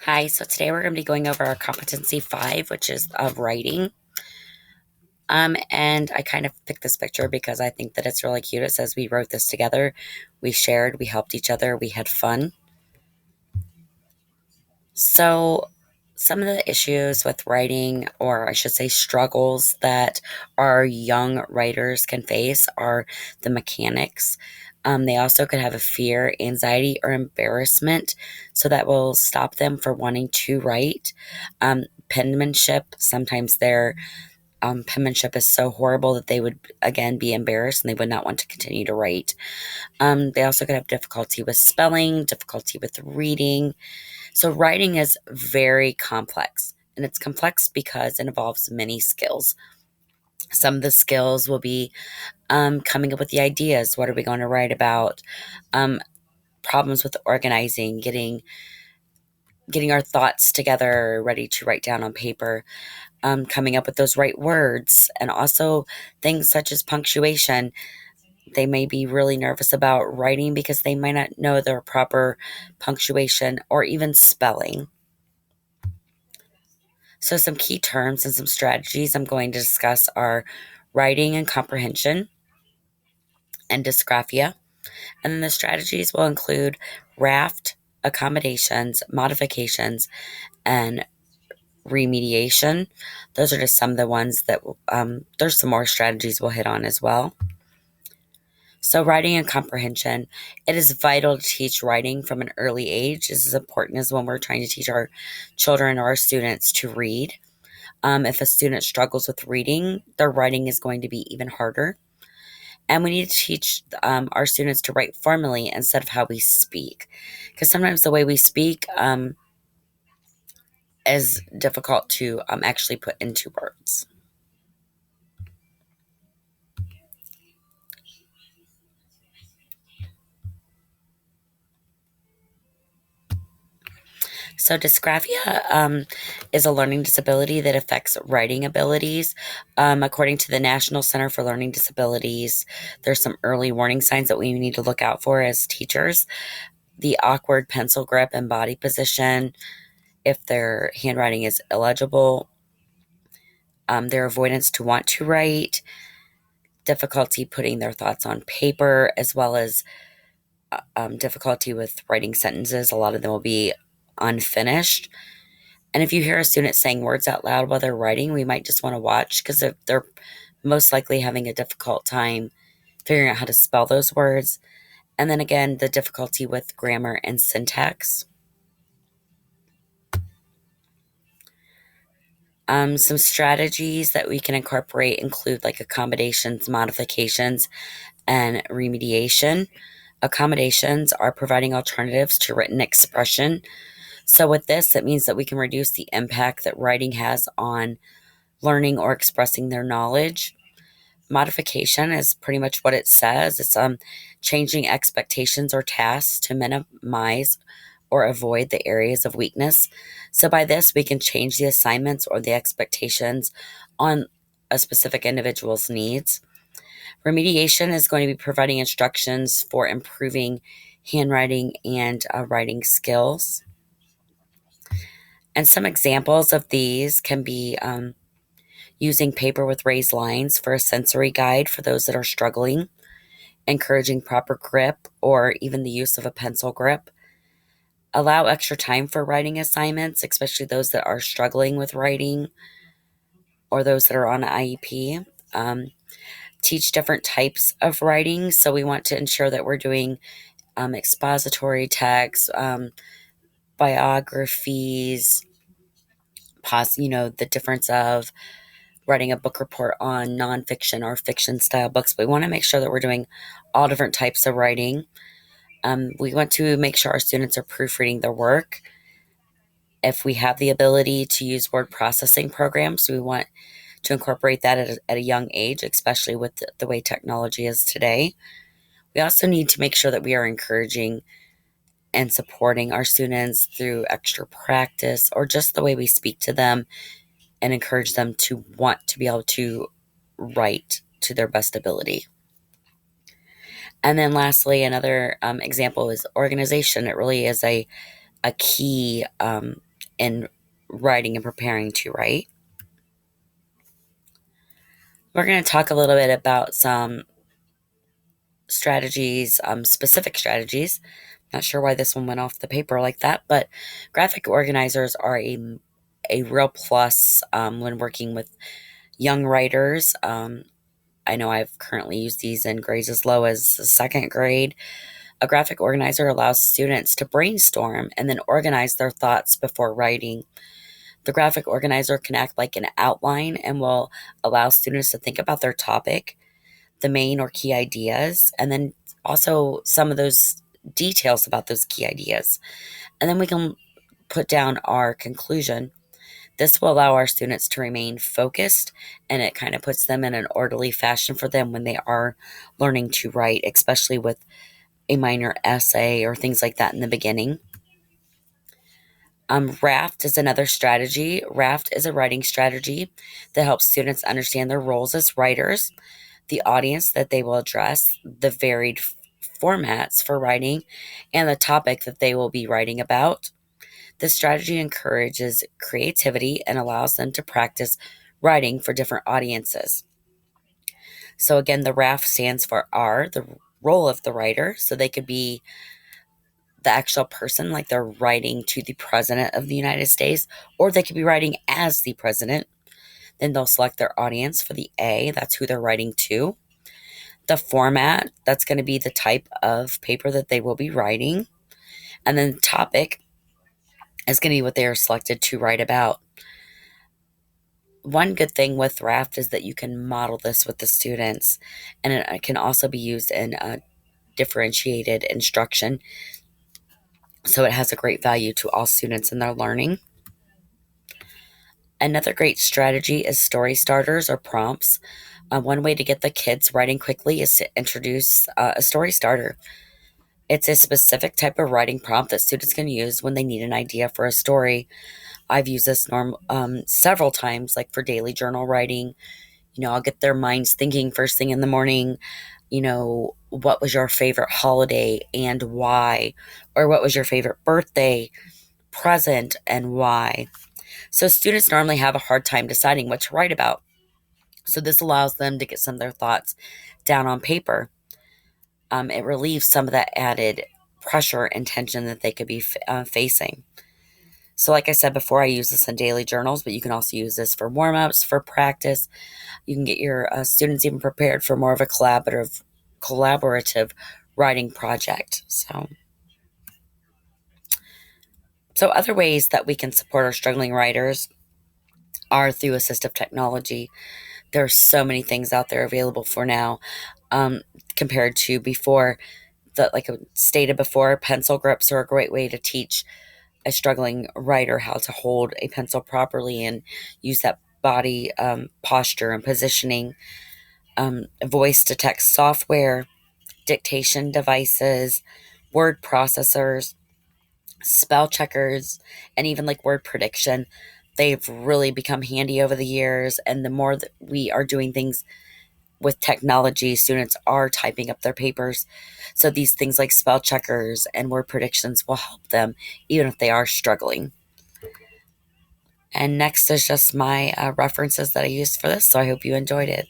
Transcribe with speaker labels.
Speaker 1: Hi, so today we're going to be going over our competency 5, which is of writing. And I kind of picked this picture because I think that it's really cute. It says we wrote this together, we shared, we helped each other, we had fun. So, some of the issues with writing, or I should say struggles that our young writers can face, are the mechanics. They also could have a fear, anxiety, or embarrassment, so that will stop them from wanting to write. Penmanship, sometimes their penmanship is so horrible that they would, again, be embarrassed and they would not want to continue to write. They also could have difficulty with spelling, difficulty with reading. So writing is very complex, and it's complex because it involves many skills. Some of the skills will be coming up with the ideas. What are we going to write about? Um, Problems with organizing, getting our thoughts together, ready to write down on paper, coming up with those right words, and also things such as punctuation. They may be really nervous about writing because they might not know their proper punctuation or even spelling. So, some key terms and some strategies I'm going to discuss are writing and comprehension and dysgraphia. And then the strategies will include raft, accommodations, modifications, and remediation. Those are just some of the ones that there's some more strategies we'll hit on as well. So, writing and comprehension, it is vital to teach writing from an early age. This is important as when we're trying to teach our children or our students to read. If a student struggles with reading, their writing is going to be even harder. And we need to teach our students to write formally instead of how we speak. Because sometimes the way we speak is difficult to actually put into words. So, dysgraphia is a learning disability that affects writing abilities. According to the National Center for Learning Disabilities, there's some early warning signs that we need to look out for as teachers. The awkward pencil grip and body position, if their handwriting is illegible, their avoidance to want to write, difficulty putting their thoughts on paper, as well as difficulty with writing sentences. A lot of them will be unfinished. And if you hear a student saying words out loud while they're writing, we might just want to watch because they're most likely having a difficult time figuring out how to spell those words. And then again, the difficulty with grammar and syntax. Some strategies that we can incorporate include like accommodations, modifications, and remediation. Accommodations are providing alternatives to written expression. So, with this, it means that we can reduce the impact that writing has on learning or expressing their knowledge. Modification is pretty much what it says. It's changing expectations or tasks to minimize or avoid the areas of weakness. So by this, we can change the assignments or the expectations on a specific individual's needs. Remediation is going to be providing instructions for improving handwriting and writing skills. And some examples of these can be using paper with raised lines for a sensory guide for those that are struggling, encouraging proper grip or even the use of a pencil grip. Allow extra time for writing assignments, especially those that are struggling with writing or those that are on IEP. Teach different types of writing. So we want to ensure that we're doing expository texts, biographies, the difference of writing a book report on nonfiction or fiction style books. We want to make sure that we're doing all different types of writing. We want to make sure our students are proofreading their work. If we have the ability to use word processing programs, we want to incorporate that at a young age, especially with the way technology is today. We also need to make sure that we are encouraging and supporting our students through extra practice or just the way we speak to them and encourage them to want to be able to write to their best ability. And then lastly, another example is organization. It really is a key in writing and preparing to write. We're going to talk a little bit about some strategies, specific strategies. Not sure why this one went off the paper like that, but graphic organizers are a real plus when working with young writers. I know I've currently used these in grades as low as second grade. A graphic organizer allows students to brainstorm and then organize their thoughts before writing. The graphic organizer can act like an outline and will allow students to think about their topic, the main or key ideas, and then also some of those details about those key ideas. And then we can put down our conclusion. This will allow our students to remain focused, and it kind of puts them in an orderly fashion for them when they are learning to write, especially with a minor essay or things like that in the beginning. Raft is another strategy. Raft is a writing strategy that helps students understand their roles as writers, the audience that they will address, the varied formats for writing, and the topic that they will be writing about. This strategy encourages creativity and allows them to practice writing for different audiences. So, again, the RAF stands for R, the role of the writer. So, they could be the actual person, like they're writing to the President of the United States, or they could be writing as the President. Then they'll select their audience for the A, that's who they're writing to. The format, that's going to be the type of paper that they will be writing. And then the topic is going to be what they are selected to write about. One good thing with Raft is that you can model this with the students, and it can also be used in differentiated instruction. So it has a great value to all students in their learning. Another great strategy is story starters or prompts. One way to get the kids writing quickly is to introduce a story starter. It's a specific type of writing prompt that students can use when they need an idea for a story. I've used this several times, like for daily journal writing. I'll get their minds thinking first thing in the morning. What was your favorite holiday and why? Or what was your favorite birthday present and why? So students normally have a hard time deciding what to write about. So this allows them to get some of their thoughts down on paper. It relieves some of that added pressure and tension that they could be facing. So like I said before, I use this in daily journals, but you can also use this for warm-ups, for practice. You can get your students even prepared for more of a collaborative writing project. So other ways that we can support our struggling writers are through assistive technology. There are so many things out there available for now compared to before. Like I stated before, pencil grips are a great way to teach a struggling writer how to hold a pencil properly and use that body posture and positioning. Voice to text software, dictation devices, word processors, spell checkers, and even like word prediction. They've really become handy over the years, and the more that we are doing things with technology, students are typing up their papers. So these things like spell checkers and word predictions will help them even if they are struggling. And next is just my references that I used for this, so I hope you enjoyed it.